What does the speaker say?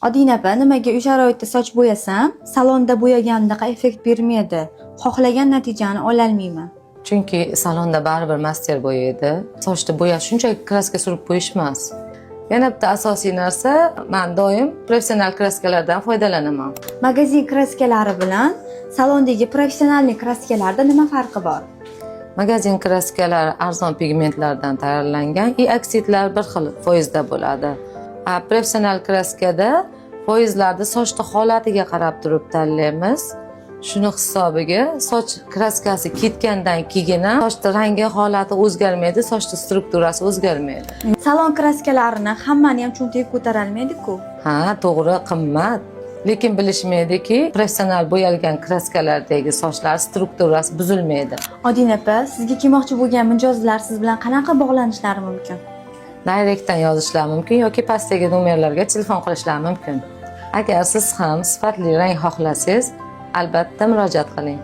Odina opa, nimaga uy sharoitida soch bo'yasam, salonda bo'yagandaqa effekt bermaydi. Xohlagan natijani ola olmayman. Chunki salonda baribir master bo'yaydi. Sochda bo'yash shunchaki kraska surib qo'yish emas. Yana bitta asosiy narsa, men doim professional kraskalardan foydalanaman. Magazin kraskalari bilan salondagi professionalniy kraskalarda nima farqi bor? Magazin kraskalar arzon pigmentlardan tayyorlangan, i oksidlar bir xil foizda bo'ladi. Professional kraskada foizlarni sochni holatiga qarab turib tanlaymiz. Shuni hisobiga soch kraskasi ketgandan keyin sochning rangi holati o'zgarmaydi, sochning strukturasi o'zgarmaydi. Salon kraskalarini hammani ham cho'ntaga ko'tara olmaydi-ku. Ha, to'g'ri, qimmat. Lekin bilishmaydiki, professional bo'yalgan kraskalardagi sochlar strukturasi buzilmaydi. Odina opa, sizga kelmoqchi bo'lgan mijozlar siz bilan qanaqa bog'lanishlari mumkin? Direktdan yozishlari mumkin yoki pastdagi nomerlarga telefon qilishlari mumkin. Agar siz ham sifatli rang xohlasangiz, albatta murojaat qiling.